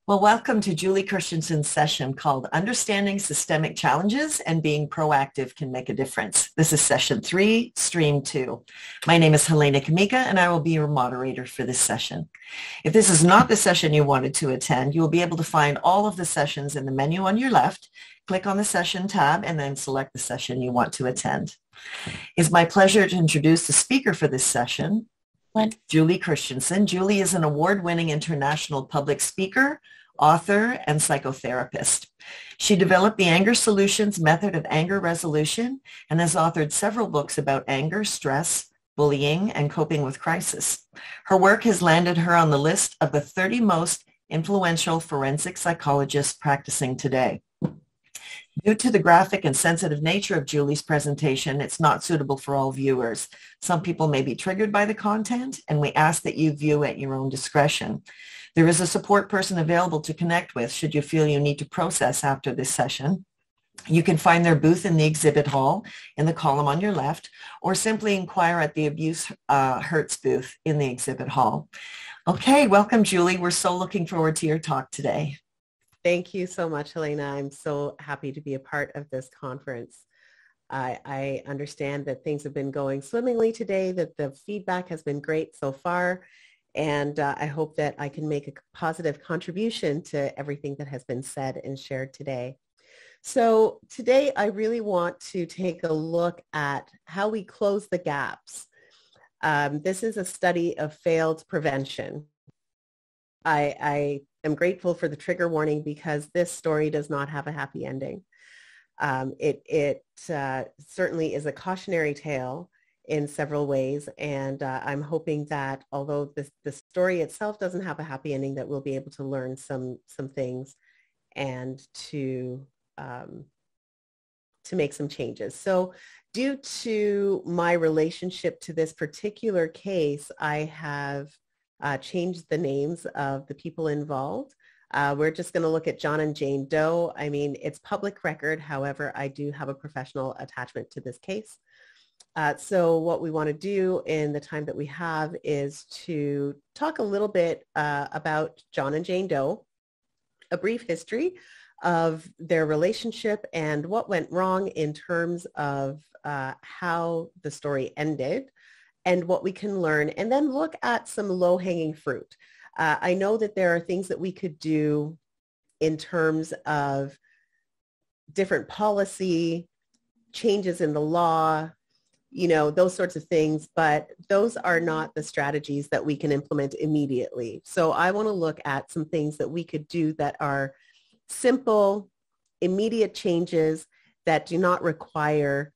Well, welcome to Julie Christiansen's session called Understanding Systemic Challenges and Being Proactive Can Make a Difference. This is session 3, stream 2. My name is Helena Kamika, and I will be your moderator for this session. If this is not the session you wanted to attend, you will be able to find all of the sessions in the menu on your left. Click on the session tab and then select the session you want to attend. It's my pleasure to introduce the speaker for this session, Julie Christiansen. Julie is an award-winning international public speaker, author, and psychotherapist. She developed the Anger Solutions method of anger resolution and has authored several books about anger, stress, bullying, and coping with crisis. Her work has landed her on the list of the 30 most influential forensic psychologists practicing today. Due to the graphic and sensitive nature of Julie's presentation, it's not suitable for all viewers. Some people may be triggered by the content, and we ask that you view at your own discretion. There is a support person available to connect with should you feel you need to process after this session. You can find their booth in the exhibit hall in the column on your left, or simply inquire at the Abuse Hurts booth in the exhibit hall. Okay, welcome, Julie. We're so looking forward to your talk today. Thank you so much, Helena. I'm so happy to be a part of this conference. I understand that things have been going swimmingly today, that the feedback has been great so far, and I hope that I can make a positive contribution to everything that has been said and shared today. So today I really want to take a look at how we close the gaps. This is a study of failed prevention. I am grateful for the trigger warning because this story does not have a happy ending. It certainly is a cautionary tale in several ways, and I'm hoping that although the story itself doesn't have a happy ending, that we'll be able to learn some things and to make some changes. So due to my relationship to this particular case, I have changed the names of the people involved. We're just going to look at John and Jane Doe. I mean, it's public record. However, I do have a professional attachment to this case. So what we want to do in the time that we have is to talk a little bit about John and Jane Doe, a brief history of their relationship and what went wrong in terms of how the story ended, and what we can learn, and then look at some low-hanging fruit. I know that there are things that we could do in terms of different policy, changes in the law, those sorts of things, but those are not the strategies that we can implement immediately. So I want to look at some things that we could do that are simple, immediate changes that do not require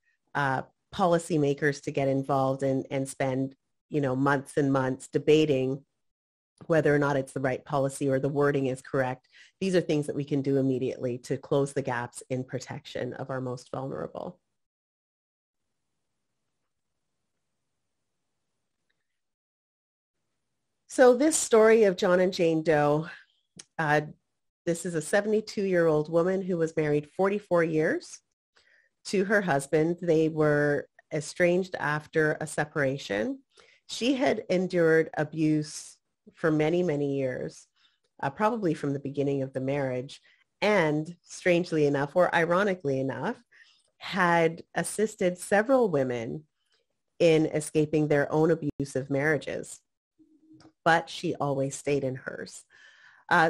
policymakers to get involved and spend, months and months debating whether or not it's the right policy or the wording is correct. These are things that we can do immediately to close the gaps in protection of our most vulnerable. So this story of John and Jane Doe, this is a 72-year-old woman who was married 44 years to her husband. They were estranged after a separation. She had endured abuse for many, many years, probably from the beginning of the marriage, and strangely enough, or ironically enough, had assisted several women in escaping their own abusive marriages, but she always stayed in hers.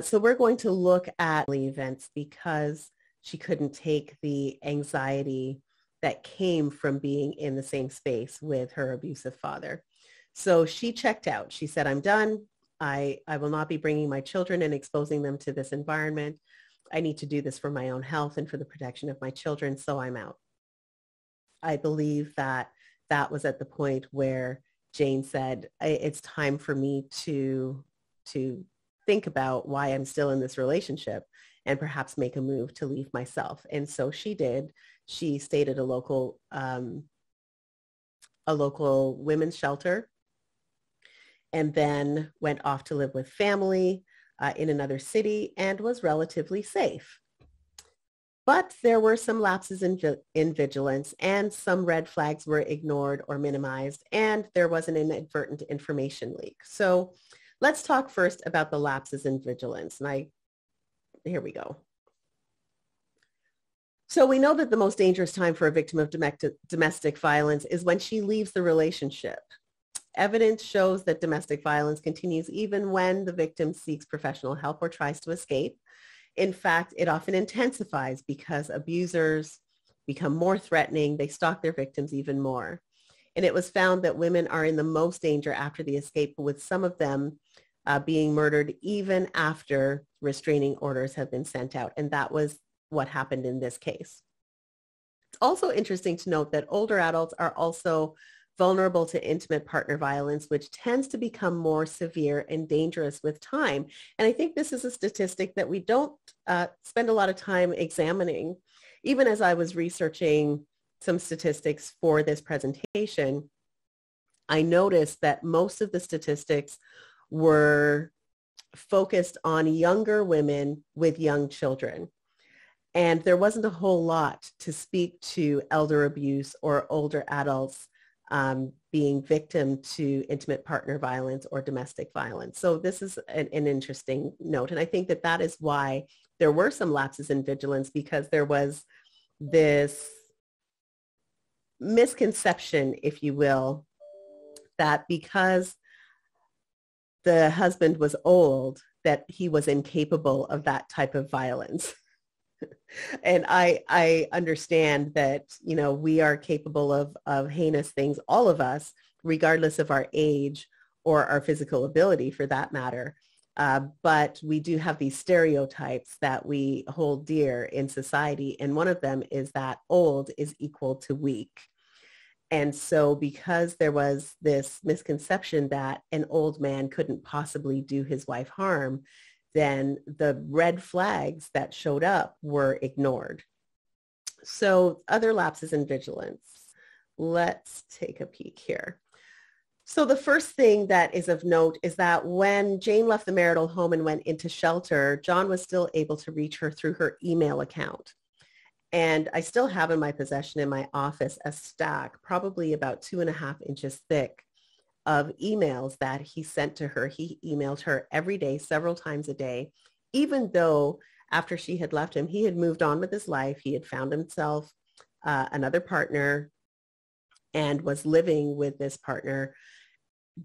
So we're going to look at events because she couldn't take the anxiety that came from being in the same space with her abusive father. So she checked out. She said, I'm done. I will not be bringing my children and exposing them to this environment. I need to do this for my own health and for the protection of my children, so I'm out. I believe that that was at the point where Jane said, it's time for me to think about why I'm still in this relationship and perhaps make a move to leave myself. And so she did. She stayed at a local women's shelter and then went off to live with family in another city and was relatively safe. But there were some lapses in vigilance, and some red flags were ignored or minimized, and there was an inadvertent information leak. So let's talk first about the lapses in vigilance. And I here we go. So we know that the most dangerous time for a victim of domestic violence is when she leaves the relationship. Evidence shows that domestic violence continues even when the victim seeks professional help or tries to escape. In fact, it often intensifies because abusers become more threatening. They stalk their victims even more. And it was found that women are in the most danger after the escape, with some of them being murdered even after restraining orders have been sent out. And that was what happened in this case. It's also interesting to note that older adults are also vulnerable to intimate partner violence, which tends to become more severe and dangerous with time. And I think this is a statistic that we don't spend a lot of time examining. Even as I was researching some statistics for this presentation, I noticed that most of the statistics were focused on younger women with young children. And there wasn't a whole lot to speak to elder abuse or older adults being victim to intimate partner violence or domestic violence. So this is an interesting note. And I think that that is why there were some lapses in vigilance, because there was this misconception, if you will, that because the husband was old, that he was incapable of that type of violence. And I understand that, you know, we are capable of heinous things, all of us, regardless of our age or our physical ability for that matter. But we do have these stereotypes that we hold dear in society. And one of them is that old is equal to weak. And so because there was this misconception that an old man couldn't possibly do his wife harm, then the red flags that showed up were ignored. So other lapses in vigilance. Let's take a peek here. So the first thing that is of note is that when Jane left the marital home and went into shelter, John was still able to reach her through her email account. And I still have in my possession in my office a stack, probably about 2.5 inches thick, of emails that he sent to her. He emailed her every day, several times a day, even though after she had left him, he had moved on with his life. He had found himself another partner and was living with this partner,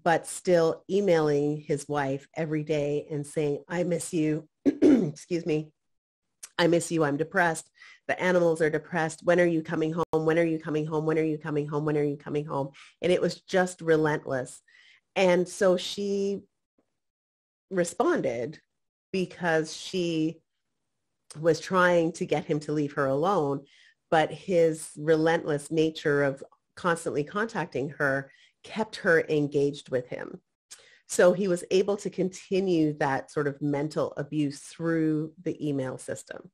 but still emailing his wife every day and saying, I miss you. Excuse me. I miss you. I'm depressed. The animals are depressed. When are you coming home? When are you coming home? When are you coming home? When are you coming home? And it was just relentless. And so she responded because she was trying to get him to leave her alone, but his relentless nature of constantly contacting her kept her engaged with him. So he was able to continue that sort of mental abuse through the email system.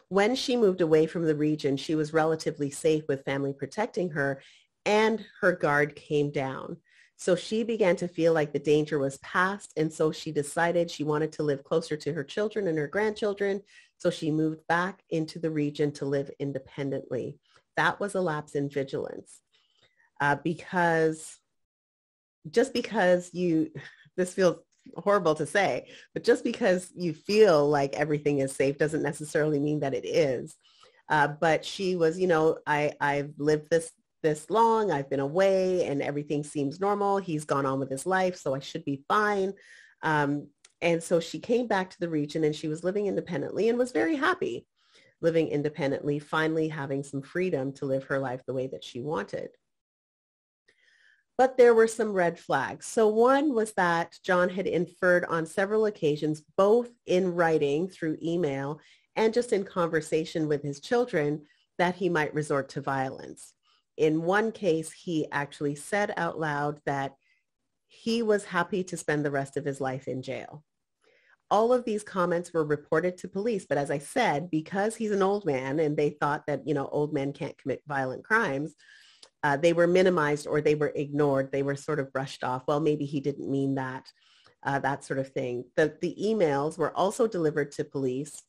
When she moved away from the region, she was relatively safe with family protecting her, and her guard came down. So she began to feel like the danger was past, and so she decided she wanted to live closer to her children and her grandchildren. So she moved back into the region to live independently. That was a lapse in vigilance, because just because this feels horrible to say, but just because you feel like everything is safe doesn't necessarily mean that it is. But she was, I've lived this long, I've been away and everything seems normal. He's gone on with his life, so I should be fine. And so she came back to the region and she was living independently and was very happy living independently, finally having some freedom to live her life the way that she wanted. But there were some red flags. So one was that John had inferred on several occasions, both in writing through email and just in conversation with his children, that he might resort to violence. In one case, he actually said out loud that he was happy to spend the rest of his life in jail. All of these comments were reported to police. But as I said, because he's an old man and they thought that, old men can't commit violent crimes, they were minimized or they were ignored. They were sort of brushed off. Well, maybe he didn't mean that, that sort of thing. The emails were also delivered to police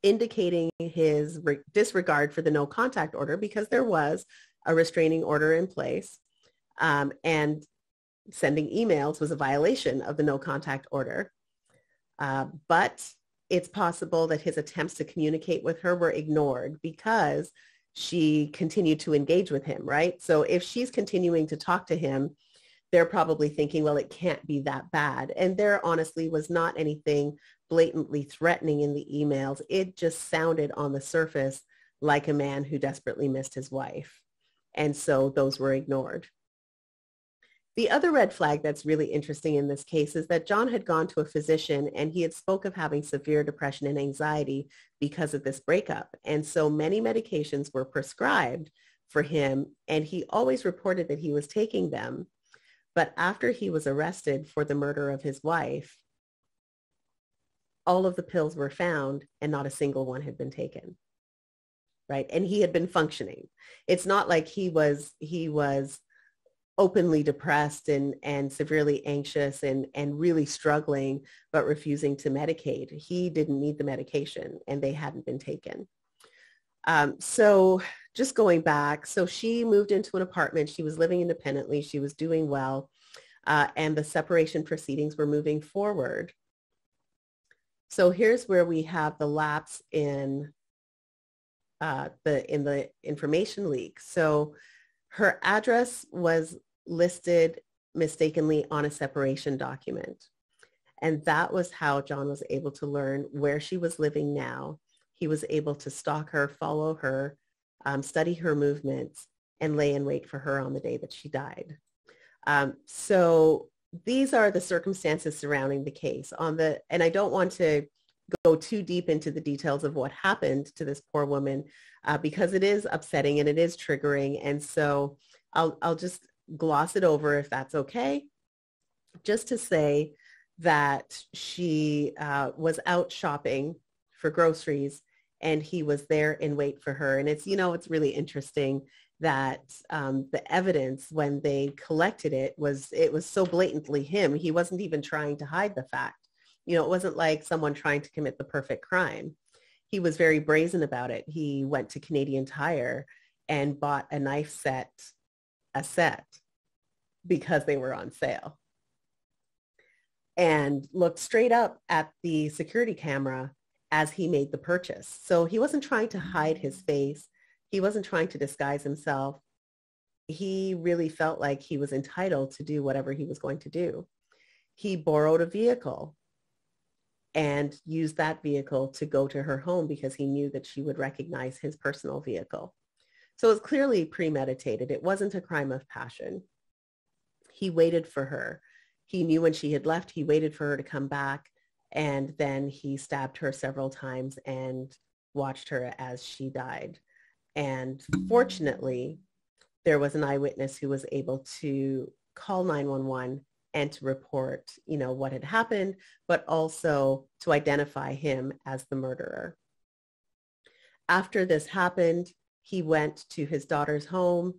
indicating his disregard for the no contact order, because there was a restraining order in place, and sending emails was a violation of the no contact order. But it's possible that his attempts to communicate with her were ignored because she continued to engage with him, right? So if she's continuing to talk to him, they're probably thinking, well, it can't be that bad. And there honestly was not anything blatantly threatening in the emails. It just sounded on the surface like a man who desperately missed his wife. And so those were ignored. The other red flag that's really interesting in this case is that John had gone to a physician and he had spoke of having severe depression and anxiety because of this breakup. And so many medications were prescribed for him, and he always reported that he was taking them. But after he was arrested for the murder of his wife, all of the pills were found and not a single one had been taken, right? And he had been functioning. It's not like he was openly depressed and severely anxious and really struggling, but refusing to medicate. He didn't need the medication and they hadn't been taken. So just going back, so she moved into an apartment. She was living independently. She was doing well. And the separation proceedings were moving forward. So here's where we have the lapse in the information leak. So her address was listed mistakenly on a separation document. And that was how John was able to learn where she was living now. He was able to stalk her, follow her, study her movements, and lay in wait for her on the day that she died. So these are the circumstances surrounding the case. And I don't want to go too deep into the details of what happened to this poor woman because it is upsetting and it is triggering. And so I'll just gloss it over if that's okay. Just to say that she was out shopping for groceries and he was there in wait for her. And it's really interesting that the evidence when they collected it was so blatantly him. He wasn't even trying to hide the fact. It wasn't like someone trying to commit the perfect crime. He was very brazen about it. He went to Canadian Tire and bought a knife set because they were on sale and looked straight up at the security camera as he made the purchase. So he wasn't trying to hide his face. He wasn't trying to disguise himself. He really felt like he was entitled to do whatever he was going to do. He borrowed a vehicle and used that vehicle to go to her home because he knew that she would recognize his personal vehicle. So it was clearly premeditated. It wasn't a crime of passion. He waited for her. He knew when she had left, he waited for her to come back, and then he stabbed her several times and watched her as she died. And fortunately, there was an eyewitness who was able to call 911 and to report, what had happened, but also to identify him as the murderer. After this happened, he went to his daughter's home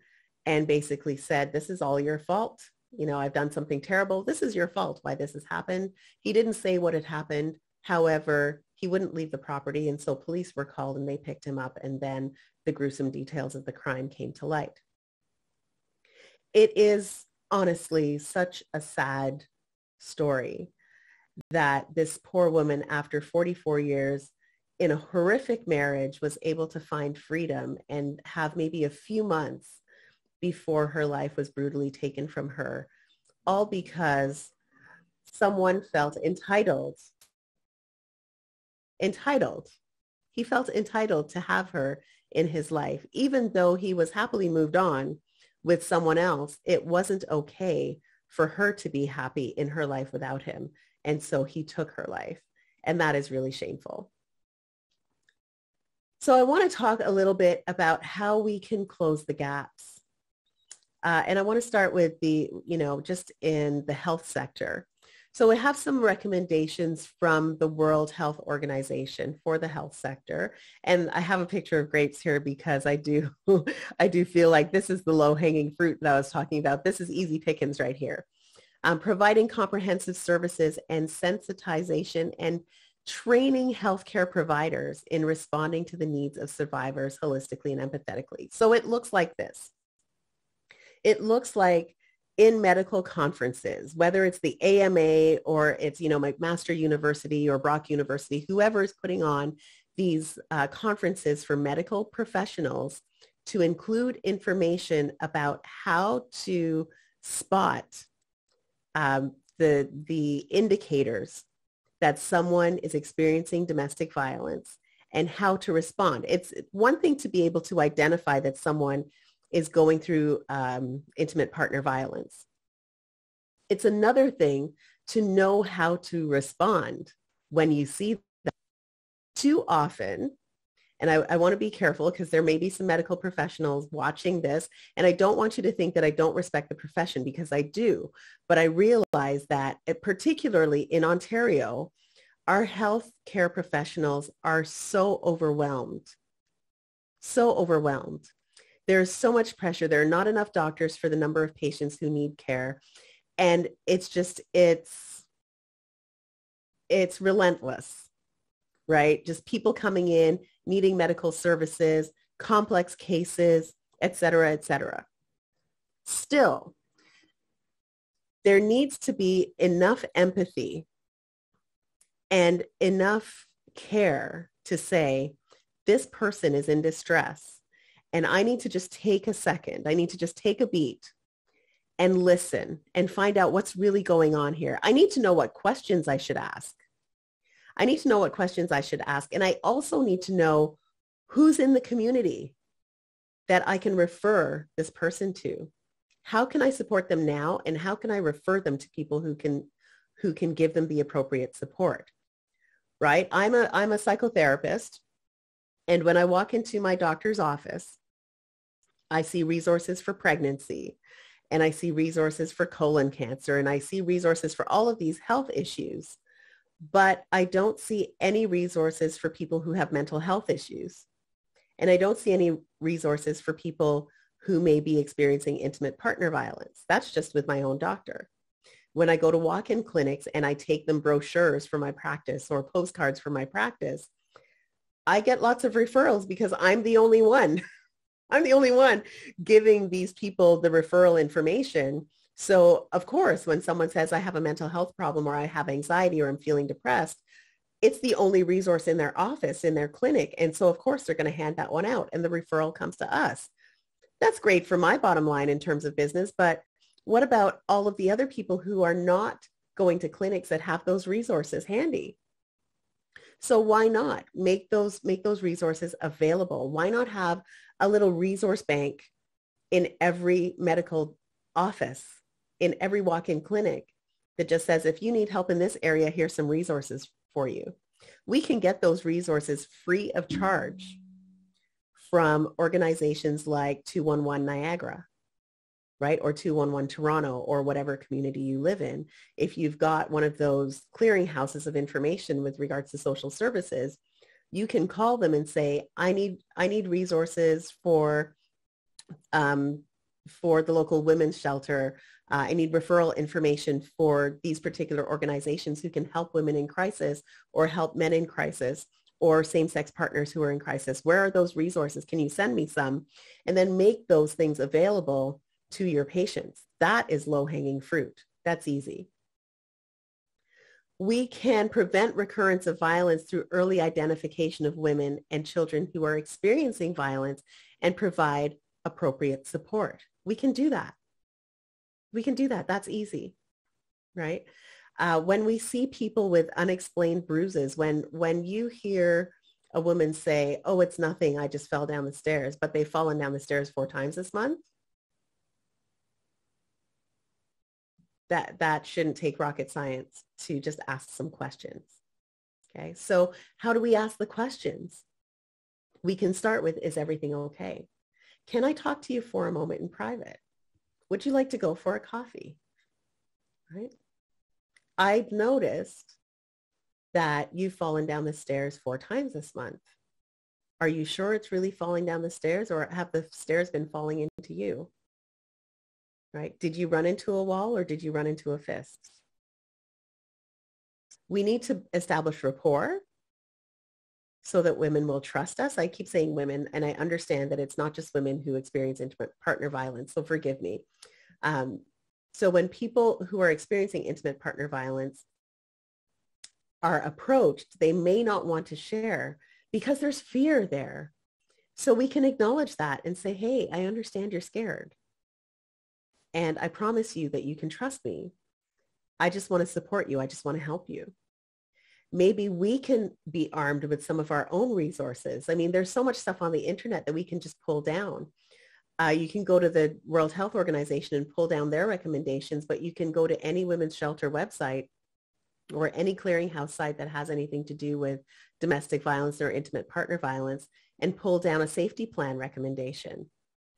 and basically said, "This is all your fault. I've done something terrible. This is your fault why this has happened." He didn't say what had happened. However, he wouldn't leave the property. And so police were called and they picked him up. And then the gruesome details of the crime came to light. It is honestly such a sad story that this poor woman, after 44 years in a horrific marriage, was able to find freedom and have maybe a few months before her life was brutally taken from her, all because someone felt entitled. He felt entitled to have her in his life. Even though he was happily moved on with someone else, it wasn't okay for her to be happy in her life without him. And so he took her life. And that is really shameful. So I want to talk a little bit about how we can close the gaps. And I want to start with just in the health sector. So we have some recommendations from the World Health Organization for the health sector. And I have a picture of grapes here because I do feel like this is the low-hanging fruit that I was talking about. This is easy pickings right here. Providing comprehensive services and sensitization and training healthcare providers in responding to the needs of survivors holistically and empathetically. So it looks like this. It looks like in medical conferences, whether it's the AMA or it's, McMaster University or Brock University, whoever is putting on these conferences for medical professionals, to include information about how to spot the indicators that someone is experiencing domestic violence and how to respond. It's one thing to be able to identify that someone is going through intimate partner violence. It's another thing to know how to respond when you see that. Too often, and I want to be careful because there may be some medical professionals watching this, and I don't want you to think that I don't respect the profession, because I do. But I realize that particularly in Ontario, our healthcare professionals are so overwhelmed. So overwhelmed. There's so much pressure. There are not enough doctors for the number of patients who need care. And it's relentless, right? Just people coming in, needing medical services, complex cases, et cetera, et cetera. Still, there needs to be enough empathy and enough care to say, this person is in distress, and I need to just take a second. I need to just take a beat and listen and find out what's really going on here. I need to know what questions I should ask. And I also need to know who's in the community that I can refer this person to. How can I support them now? And how can I refer them to people who can give them the appropriate support? Right? I'm a psychotherapist. And when I walk into my doctor's office, I see resources for pregnancy, and I see resources for colon cancer, and I see resources for all of these health issues. But I don't see any resources for people who have mental health issues. And I don't see any resources for people who may be experiencing intimate partner violence. That's just with my own doctor. When I go to walk-in clinics and I take them brochures for my practice or postcards for my practice, I get lots of referrals because I'm the only one. I'm the only one giving these people the referral information. So of course, when someone says I have a mental health problem or I have anxiety or I'm feeling depressed, it's the only resource in their office, in their clinic. And so of course, they're going to hand that one out and the referral comes to us. That's great for my bottom line in terms of business. But what about all of the other people who are not going to clinics that have those resources handy? So why not make those resources available? Why not have a little resource bank in every medical office, in every walk-in clinic that just says, if you need help in this area, here's some resources for you. We can get those resources free of charge from organizations like 211 Niagara, right? Or 211 Toronto, or whatever community you live in. If you've got one of those clearinghouses of information with regards to social services, you can call them and say, I need resources for the local women's shelter. I need referral information for these particular organizations who can help women in crisis or help men in crisis or same-sex partners who are in crisis. Where are those resources? Can you send me some? And then make those things available to your patients. That is low-hanging fruit. That's easy. We can prevent recurrence of violence through early identification of women and children who are experiencing violence and provide appropriate support. We can do that. That's easy, right? When we see people with unexplained bruises, when you hear a woman say, oh, it's nothing, I just fell down the stairs, but they've fallen down the stairs 4 times this month, that shouldn't take rocket science to just ask some questions. Okay, so how do we ask the questions? We can start with, is everything okay? Can I talk to you for a moment in private? Would you like to go for a coffee? Right? I've noticed that you've fallen down the stairs 4 times this month. Are you sure it's really falling down the stairs, or have the stairs been falling into you? Right? Did you run into a wall, or did you run into a fist? We need to establish rapport so that women will trust us. I keep saying women, and I understand that it's not just women who experience intimate partner violence, so forgive me. So when people who are experiencing intimate partner violence are approached, they may not want to share because there's fear there. So we can acknowledge that and say, hey, I understand you're scared. And I promise you that you can trust me. I just want to support you. I just want to help you. Maybe we can be armed with some of our own resources. I mean, there's so much stuff on the internet that we can just pull down. You can go to the World Health Organization and pull down their recommendations, but you can go to any women's shelter website or any clearinghouse site that has anything to do with domestic violence or intimate partner violence and pull down a safety plan recommendation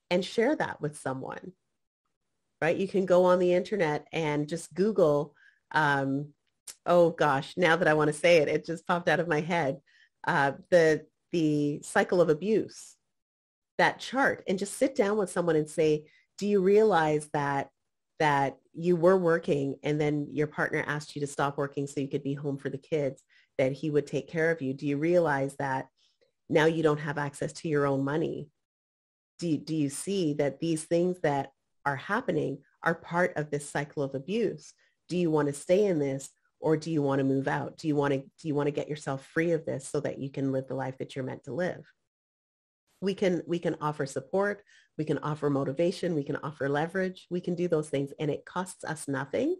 and share that with someone, right? You can go on the internet and just Google, oh gosh, now that I want to say it, it just popped out of my head, the cycle of abuse, that chart, and just sit down with someone and say, do you realize that you were working and then your partner asked you to stop working so you could be home for the kids, that he would take care of you? Do you realize that now you don't have access to your own money? Do you see that these things that are happening are part of this cycle of abuse? Do you want to stay in this, or do you want to move out? Do you want to get yourself free of this so that you can live the life that you're meant to live? We can offer support. We can offer motivation. We can offer leverage. We can do those things, and it costs us nothing.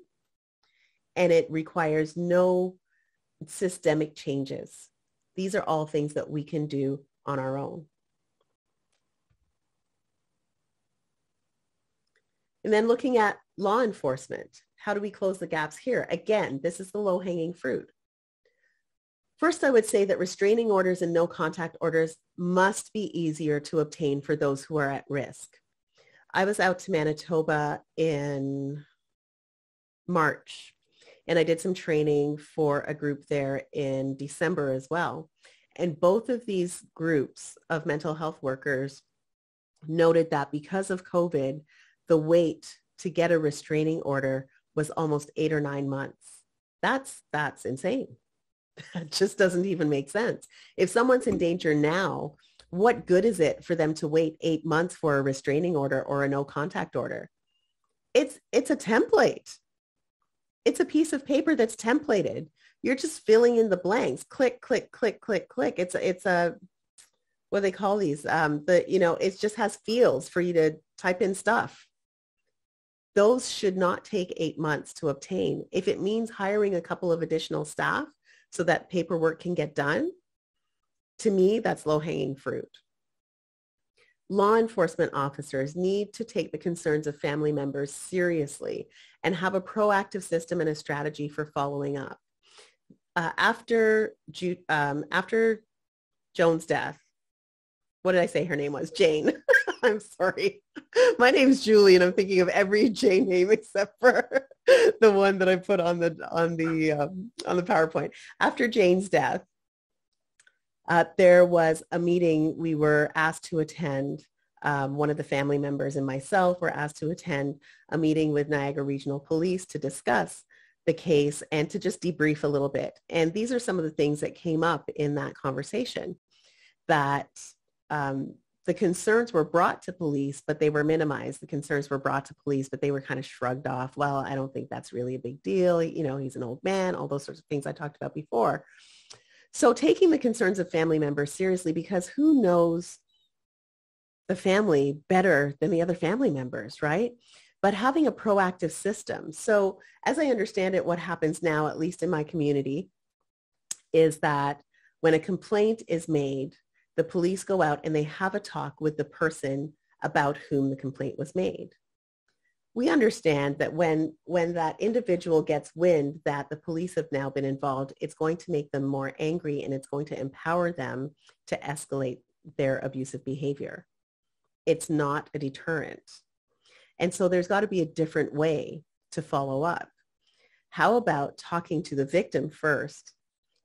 And it requires no systemic changes. These are all things that we can do on our own. And then looking at law enforcement, how do we close the gaps here? Again, this is the low-hanging fruit. First, I would say that restraining orders and no contact orders must be easier to obtain for those who are at risk. I was out to Manitoba in March, and I did some training for a group there in December as well. And both of these groups of mental health workers noted that because of COVID, the wait to get a restraining order was almost 8 or 9 months. That's insane. That just doesn't even make sense. If someone's in danger now, what good is it for them to wait 8 months for a restraining order or a no contact order? It's a template. It's a piece of paper that's templated. You're just filling in the blanks. Click, click, click, click, click. It's a what do they call these? It just has fields for you to type in stuff. Those should not take 8 months to obtain. If it means hiring a couple of additional staff so that paperwork can get done, to me, that's low-hanging fruit. Law enforcement officers need to take the concerns of family members seriously and have a proactive system and a strategy for following up. After Joan's death, what did I say her name was? Jane. I'm sorry. My name's Julie, and I'm thinking of every J name except for the one that I put on the PowerPoint. After Jane's death, there was a meeting we were asked to attend. One of the family members and myself were asked to attend a meeting with Niagara Regional Police to discuss the case and to just debrief a little bit. And these are some of the things that came up in that conversation, that the concerns were brought to police, but they were minimized. The concerns were brought to police, but they were kind of shrugged off. Well, I don't think that's really a big deal. He's an old man, all those sorts of things I talked about before. So taking the concerns of family members seriously, because who knows the family better than the other family members, right? But having a proactive system. So as I understand it, what happens now, at least in my community, is that when a complaint is made, the police go out and they have a talk with the person about whom the complaint was made. We understand that when that individual gets wind that the police have now been involved, it's going to make them more angry, and it's going to empower them to escalate their abusive behavior. It's not a deterrent. And so there's got to be a different way to follow up. How about talking to the victim first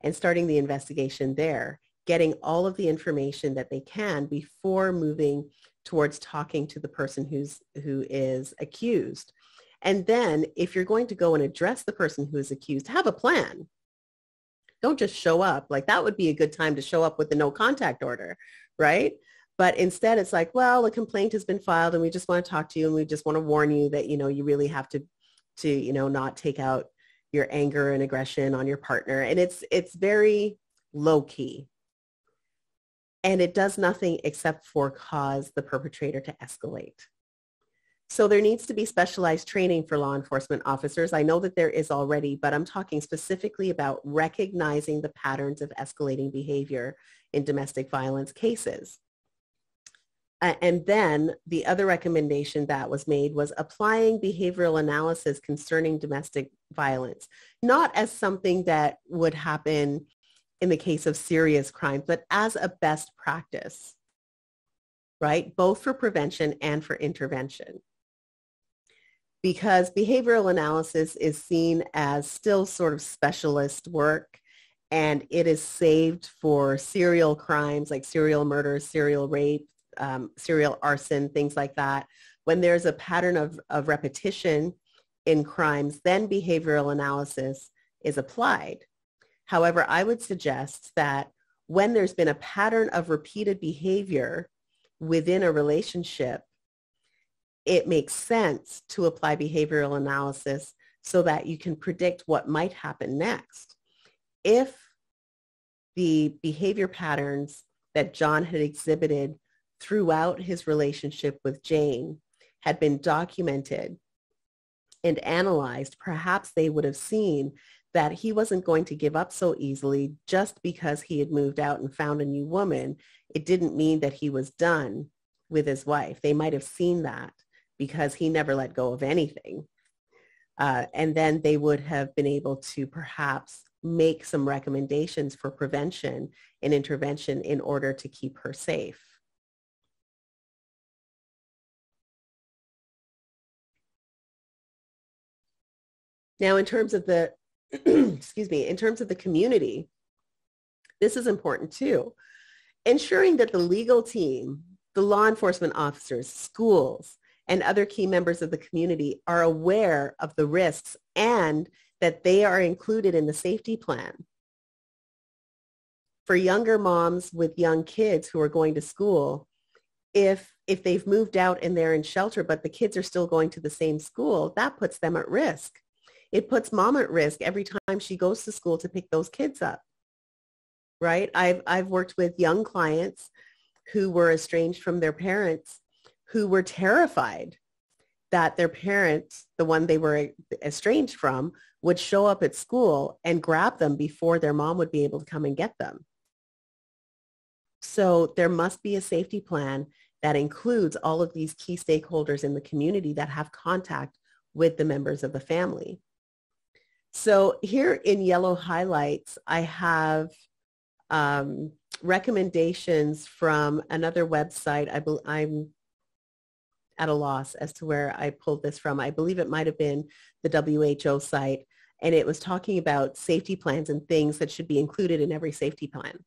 and starting the investigation there, getting all of the information that they can before moving towards talking to the person who is accused. And then if you're going to go and address the person who is accused, have a plan. Don't just show up. Like, that would be a good time to show up with the no contact order, right? But instead it's like, well, a complaint has been filed and we just want to talk to you, and we just want to warn you that, you really have to to, not take out your anger and aggression on your partner. And it's very low key. And it does nothing except for cause the perpetrator to escalate. So there needs to be specialized training for law enforcement officers. I know that there is already, but I'm talking specifically about recognizing the patterns of escalating behavior in domestic violence cases. And then the other recommendation that was made was applying behavioral analysis concerning domestic violence, not as something that would happen in the case of serious crimes, but as a best practice, right? Both for prevention and for intervention. Because behavioral analysis is seen as still sort of specialist work, and it is saved for serial crimes like serial murder, serial rape, serial arson, things like that. When there's a pattern of repetition in crimes, then behavioral analysis is applied. However, I would suggest that when there's been a pattern of repeated behavior within a relationship, it makes sense to apply behavioral analysis so that you can predict what might happen next. If the behavior patterns that John had exhibited throughout his relationship with Jane had been documented and analyzed, perhaps they would have seen that he wasn't going to give up so easily just because he had moved out and found a new woman. It didn't mean that he was done with his wife. They might have seen that because he never let go of anything. And then they would have been able to perhaps make some recommendations for prevention and intervention in order to keep her safe. Now, in terms of the, in terms of the community, this is important too. Ensuring that the legal team, the law enforcement officers, schools, and other key members of the community are aware of the risks and that they are included in the safety plan. For younger moms with young kids who are going to school, if they've moved out and they're in shelter, but the kids are still going to the same school, that puts them at risk. It puts mom at risk every time she goes to school to pick those kids up, right? I've worked with young clients who were estranged from their parents, who were terrified that their parents, the one they were estranged from, would show up at school and grab them before their mom would be able to come and get them. So there must be a safety plan that includes all of these key stakeholders in the community that have contact with the members of the family. So here in yellow highlights, I have recommendations from another website. I'm at a loss as to where I pulled this from. I believe it might have been the WHO site, and it was talking about safety plans and things that should be included in every safety plan.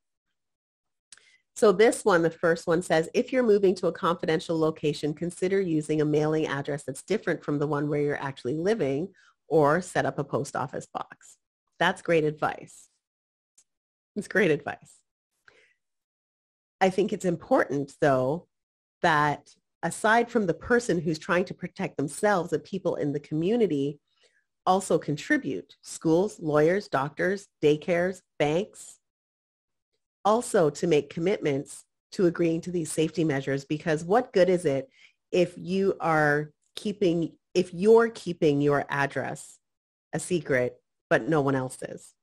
So this one, the first one says, if you're moving to a confidential location, consider using a mailing address that's different from the one where you're actually living, or set up a post office box. That's great advice. It's great advice. I think it's important, though, that aside from the person who's trying to protect themselves, that people in the community also contribute. Schools, lawyers, doctors, daycares, banks, also to make commitments to agreeing to these safety measures, because what good is it if you're keeping your address a secret, but no one else is,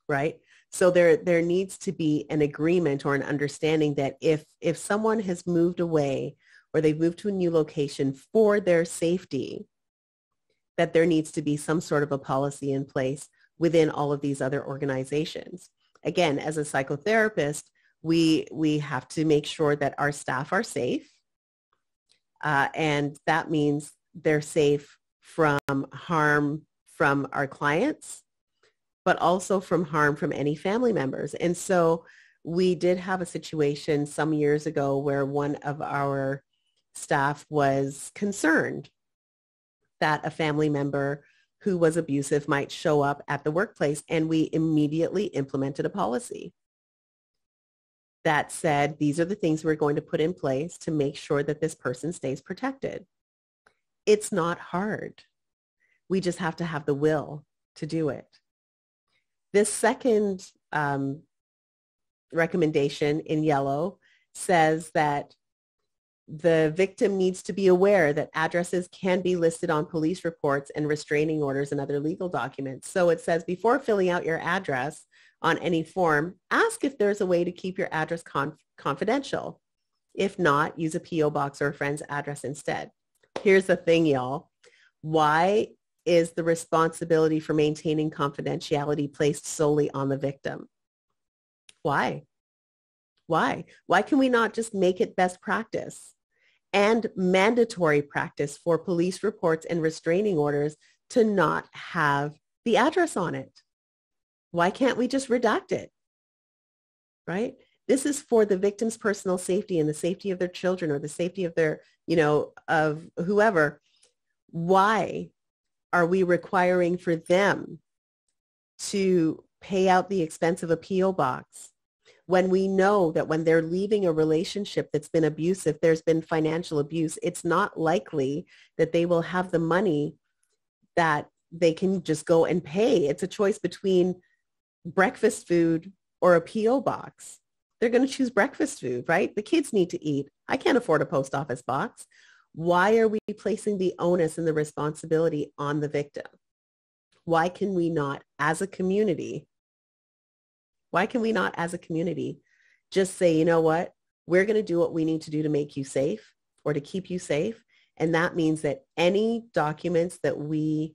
right? So there needs to be an agreement or an understanding that if someone has moved away or they've moved to a new location for their safety, that there needs to be some sort of a policy in place within all of these other organizations. Again, as a psychotherapist, we have to make sure that our staff are safe. And that means they're safe from harm from our clients, but also from harm from any family members. And so we did have a situation some years ago where one of our staff was concerned that a family member who was abusive might show up at the workplace, and we immediately implemented a policy that said, these are the things we're going to put in place to make sure that this person stays protected. It's not hard. We just have to have the will to do it. This second recommendation in yellow says that the victim needs to be aware that addresses can be listed on police reports and restraining orders and other legal documents. So it says before filling out your address on any form, ask if there's a way to keep your address confidential. If not, use a P.O. box or a friend's address instead. Here's the thing, y'all. Why is the responsibility for maintaining confidentiality placed solely on the victim? Why? Why can we not just make it best practice and mandatory practice for police reports and restraining orders to not have the address on it? Why can't we just redact it? Right? This is for the victim's personal safety and the safety of their children or the safety of their, of whoever. Why are we requiring for them to pay out the expense of a P.O. box when we know that when they're leaving a relationship that's been abusive, there's been financial abuse, it's not likely that they will have the money that they can just go and pay. It's a choice between breakfast food or a P.O. box. They're going to choose breakfast food, right? The kids need to eat. I can't afford a post office box. Why are we placing the onus and the responsibility on the victim? Why can we not, as a community, just say, you know what, we're going to do what we need to do to make you safe or to keep you safe. And that means that any documents that we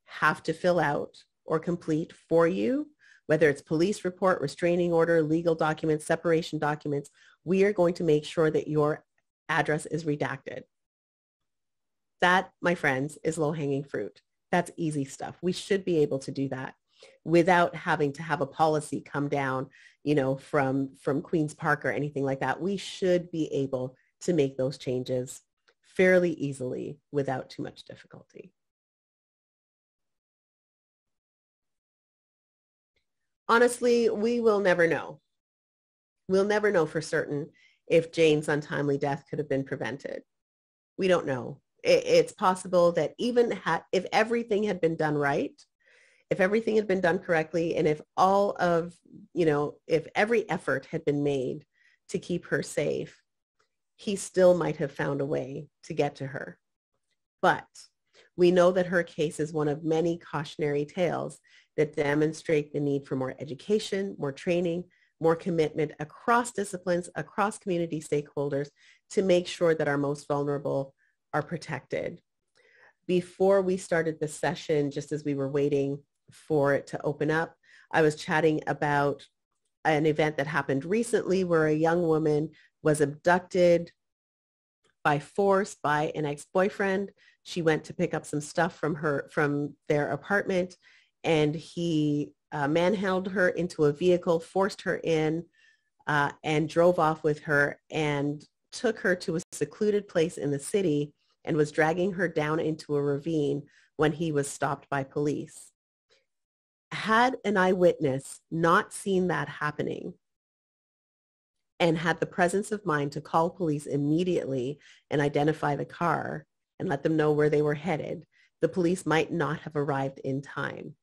have to fill out or complete for you, whether it's police report, restraining order, legal documents, separation documents, we are going to make sure that your address is redacted. That, my friends, is low-hanging fruit. That's easy stuff. We should be able to do that without having to have a policy come down, from Queen's Park or anything like that. We should be able to make those changes fairly easily without too much difficulty. Honestly, we will never know. We'll never know for certain if Jane's untimely death could have been prevented. We don't know. It's possible that even if everything had been done right, if everything had been done correctly, and if all of, if every effort had been made to keep her safe, he still might have found a way to get to her. But we know that her case is one of many cautionary tales that demonstrate the need for more education, more training, more commitment across disciplines, across community stakeholders to make sure that our most vulnerable are protected. Before we started the session, just as we were waiting for it to open up, I was chatting about an event that happened recently where a young woman was abducted by force by an ex-boyfriend. She went to pick up some stuff from their apartment, and he manhandled her into a vehicle, forced her in, and drove off with her and took her to a secluded place in the city and was dragging her down into a ravine when he was stopped by police. Had an eyewitness not seen that happening and had the presence of mind to call police immediately and identify the car and let them know where they were headed, the police might not have arrived in time.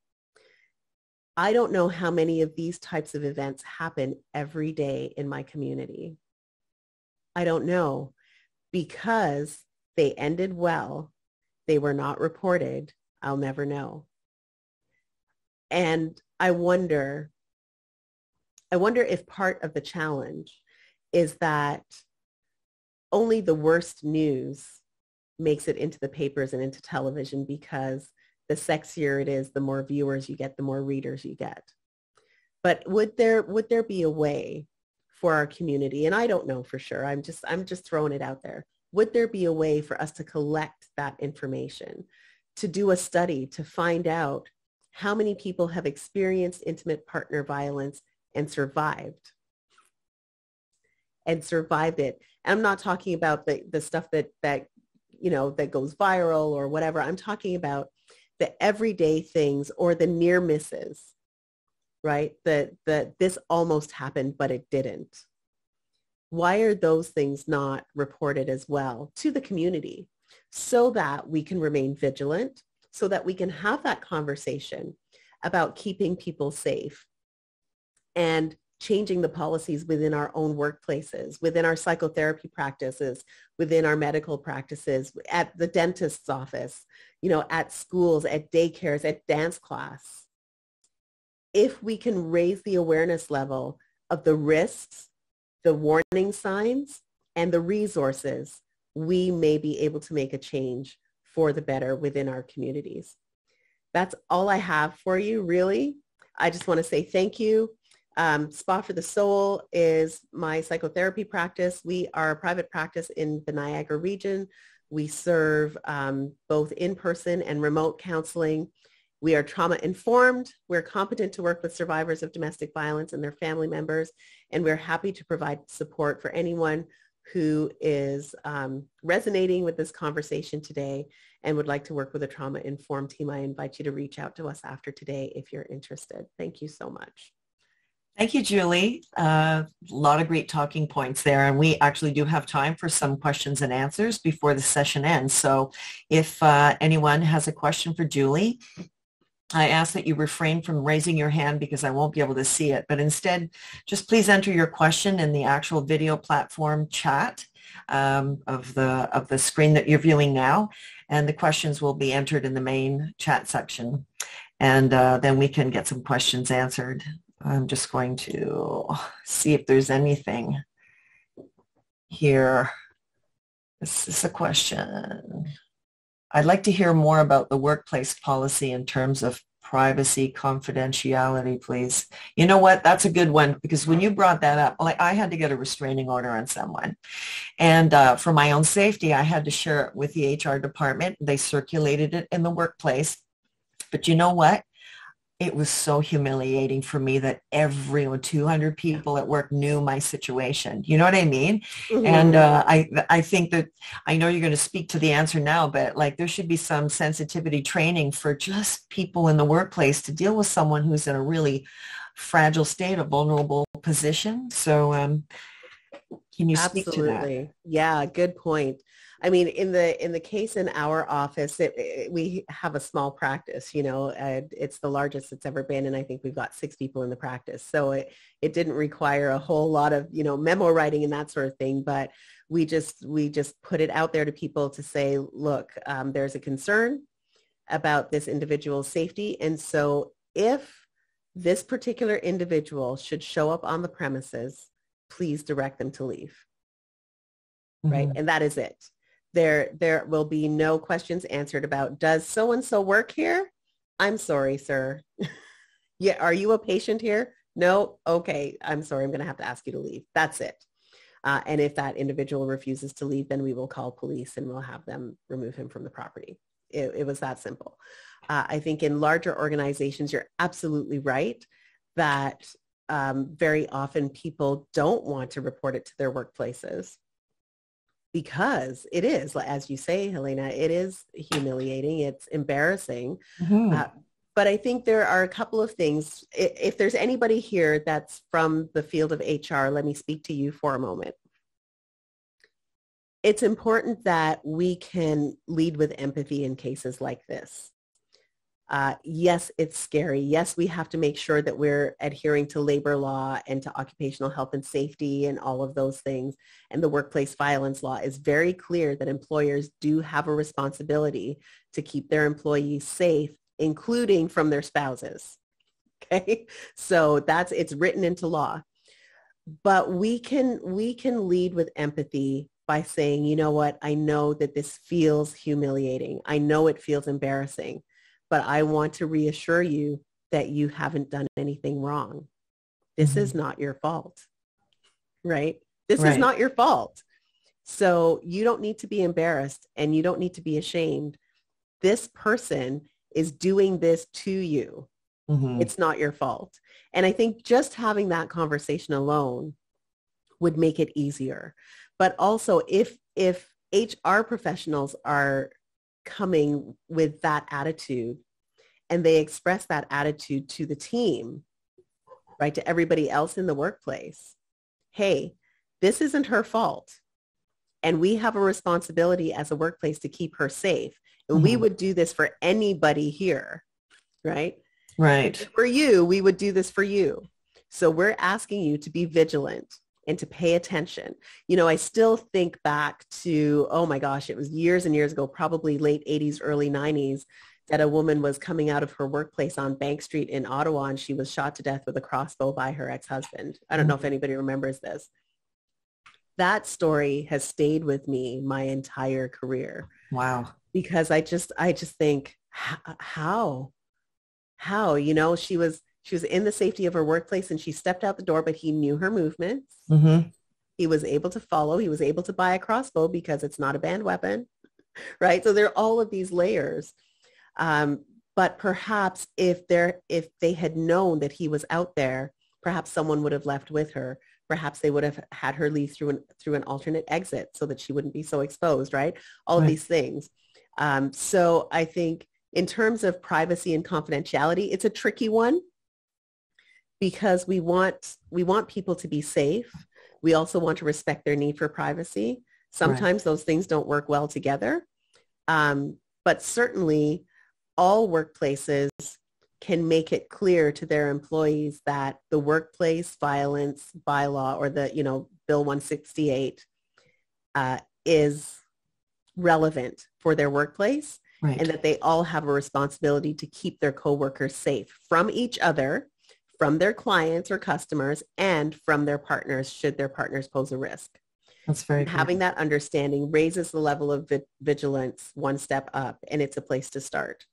I don't know how many of these types of events happen every day in my community. I don't know, because they ended well. They were not reported. I'll never know. And I wonder if part of the challenge is that only the worst news makes it into the papers and into television, because the sexier it is, the more viewers you get, the more readers you get. But would there be a way for our community, and I don't know for sure, I'm just throwing it out there, would there be a way for us to collect that information, to do a study to find out how many people have experienced intimate partner violence and survived it? And I'm not talking about the stuff that goes viral or whatever. I'm talking about the everyday things or the near misses, right? That this almost happened, but it didn't. Why are those things not reported as well to the community so that we can remain vigilant, so that we can have that conversation about keeping people safe and changing the policies within our own workplaces, within our psychotherapy practices, within our medical practices, at the dentist's office, at schools, at daycares, at dance class. If we can raise the awareness level of the risks, the warning signs, and the resources, we may be able to make a change for the better within our communities. That's all I have for you, really. I just want to say thank you. Spa for the Soul is my psychotherapy practice. We are a private practice in the Niagara region. We serve both in-person and remote counseling. We are trauma informed. We're competent to work with survivors of domestic violence and their family members. And we're happy to provide support for anyone who is resonating with this conversation today and would like to work with a trauma-informed team. I invite you to reach out to us after today if you're interested. Thank you so much. Thank you, Julie. A lot of great talking points there. And we actually do have time for some questions and answers before the session ends. So if anyone has a question for Julie, I ask that you refrain from raising your hand because I won't be able to see it. But instead, just please enter your question in the actual video platform chat of the screen that you're viewing now. And the questions will be entered in the main chat section. And then we can get some questions answered. I'm just going to see if there's anything here. This is a question. I'd like to hear more about the workplace policy in terms of privacy, confidentiality, please. You know what? That's a good one, because when you brought that up, like, I had to get a restraining order on someone. And for my own safety, I had to share it with the HR department. They circulated it in the workplace. But you know what? It was so humiliating for me that every 200 people at work knew my situation. You know what I mean? Mm-hmm. And I think that, I know you're going to speak to the answer now, but like, there should be some sensitivity training for just people in the workplace to deal with someone who's in a really fragile state, a vulnerable position. So can you speak to that? Absolutely. Yeah, good point. I mean, in the case in our office, we have a small practice, it's the largest it's ever been. And I think we've got 6 people in the practice. So it didn't require a whole lot of, memo writing and that sort of thing. But we just put it out there to people to say, look, there's a concern about this individual's safety. And so if this particular individual should show up on the premises, please direct them to leave. Mm-hmm. Right. And that is it. There will be no questions answered about, does so-and-so work here? I'm sorry, sir. Yeah. Are you a patient here? No. Okay. I'm sorry. I'm going to have to ask you to leave. That's it. And if that individual refuses to leave, then we will call police and we'll have them remove him from the property. It was that simple. I think in larger organizations, you're absolutely right that very often people don't want to report it to their workplaces, because it is, as you say, Helena, it is humiliating. It's embarrassing. Mm-hmm. But I think there are a couple of things. If there's anybody here that's from the field of HR, let me speak to you for a moment. It's important that we can lead with empathy in cases like this. Yes, it's scary. Yes, we have to make sure that we're adhering to labor law and to occupational health and safety and all of those things. And the workplace violence law is very clear that employers do have a responsibility to keep their employees safe, including from their spouses. Okay, so it's written into law. But we can lead with empathy by saying, you know what, I know that this feels humiliating. I know it feels embarrassing. But I want to reassure you that you haven't done anything wrong. This is not your fault, right? This is not your fault. So you don't need to be embarrassed and you don't need to be ashamed. This person is doing this to you. Mm-hmm. It's not your fault. And I think just having that conversation alone would make it easier. But also if HR professionals are coming with that attitude and they express that attitude to the team, right, to everybody else in the workplace, hey, this isn't her fault. And we have a responsibility as a workplace to keep her safe. And we would do this for anybody here, right? Right. For you, we would do this for you. So we're asking you to be vigilant and to pay attention. I still think back to, oh my gosh, it was years and years ago, probably late 80s, early 90s, that a woman was coming out of her workplace on Bank Street in Ottawa, and she was shot to death with a crossbow by her ex-husband. I don't know if anybody remembers this. That story has stayed with me my entire career. Wow. Because I just think, how, she was in the safety of her workplace and she stepped out the door, but he knew her movements. Mm-hmm. He was able to follow. He was able to buy a crossbow because it's not a banned weapon, right? So there are all of these layers. But perhaps if they had known that he was out there, perhaps someone would have left with her. Perhaps they would have had her leave through an alternate exit so that she wouldn't be so exposed, right? All of these things. So I think in terms of privacy and confidentiality, it's a tricky one because we want people to be safe. We also want to respect their need for privacy. Sometimes those things don't work well together. But certainly all workplaces can make it clear to their employees that the workplace violence bylaw or the, Bill 168 is relevant for their workplace, and that they all have a responsibility to keep their coworkers safe from each other, from their clients or customers, and from their partners should their partners pose a risk. That's very good. Having that understanding raises the level of vigilance one step up, and it's a place to start.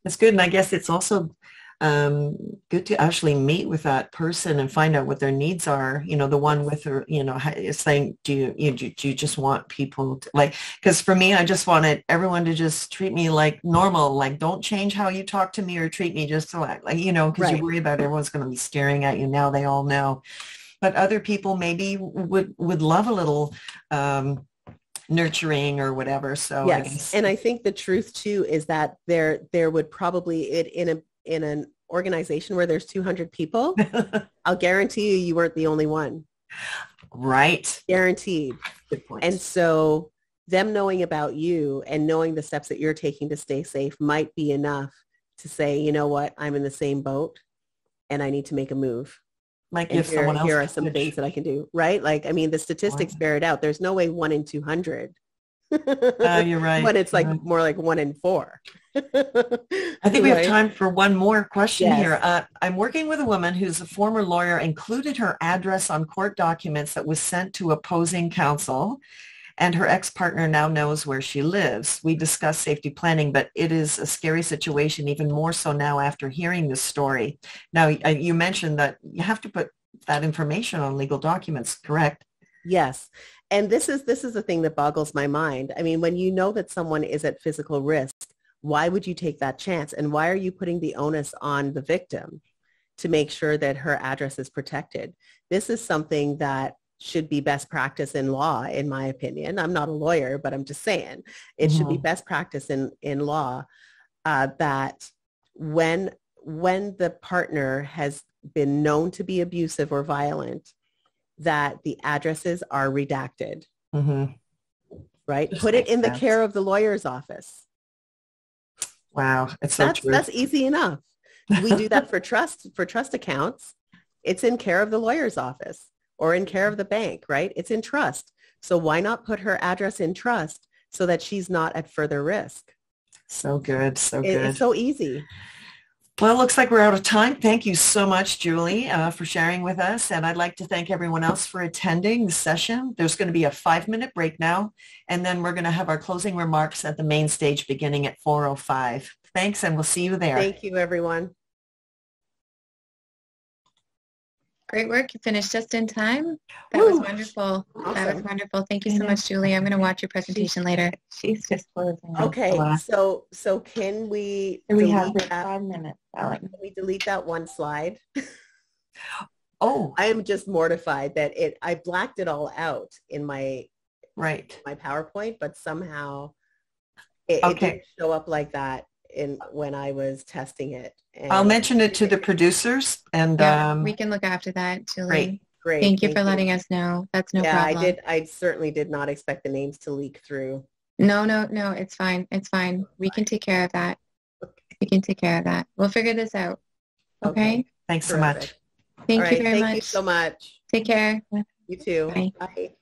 That's good. And I guess it's also good to actually meet with that person and find out what their needs are. The one with her, is saying, do you just want people to because for me, I just wanted everyone to just treat me like normal. Like, don't change how you talk to me or treat me just because you worry about everyone's going to be staring at you. Now they all know. But other people maybe would love a little nurturing or whatever. So yes. I guess. And I think the truth too is that there would probably in an organization where there's 200 people, I'll guarantee you weren't the only one. Right. Guaranteed. Good point. And so them knowing about you and knowing the steps that you're taking to stay safe might be enough to say, you know what, I'm in the same boat and I need to make a move. Like if someone else here are some things that I can do, right? The statistics bear it out. There's no way 1 in 200. You're right. But it's more like 1 in 4. I think we have time for one more question here. I'm working with a woman who's a former lawyer, included her address on court documents that was sent to opposing counsel, and her ex-partner now knows where she lives. We discussed safety planning, but it is a scary situation, even more so now after hearing this story. Now, you mentioned that you have to put that information on legal documents, correct? Yes. And this is the thing that boggles my mind. I mean, when you know that someone is at physical risk, why would you take that chance? And why are you putting the onus on the victim to make sure that her address is protected? This is something that should be best practice in law, in my opinion. I'm not a lawyer, but I'm just saying it should be best practice in law that when the partner has been known to be abusive or violent, that the addresses are redacted, right? Just put it in the care of the lawyer's office. Wow. It's so true. That's easy enough. We do that for trust accounts. It's in care of the lawyer's office or in care of the bank, right? It's in trust. So why not put her address in trust so that she's not at further risk? So good. So good. It's so easy. Well, it looks like we're out of time. Thank you so much, Julie, for sharing with us. And I'd like to thank everyone else for attending the session. There's going to be a 5-minute break now, and then we're going to have our closing remarks at the main stage beginning at 4:05. Thanks, and we'll see you there. Thank you, everyone. Great work. You finished just in time. That was wonderful. Awesome. That was wonderful. Thank you so much, Julie. I'm going to watch your presentation later. She's just closing. Okay. So can we have 5 minutes, Ellen. Can we delete that one slide? Oh. I am just mortified that I blacked it all out in my PowerPoint, but somehow it didn't show up like that when I was testing it. And I'll mention it to the producers, and we can look after that, Julie. Great. Thank you for letting us know. That's no problem. I certainly did not expect the names to leak through. No, no, it's fine. It's fine. We can take care of that. We can take care of that. We'll figure this out. Okay? Thanks so Terrific. much. Thank All you right. very Thank you much. so much. Take care. You too. Bye. Bye.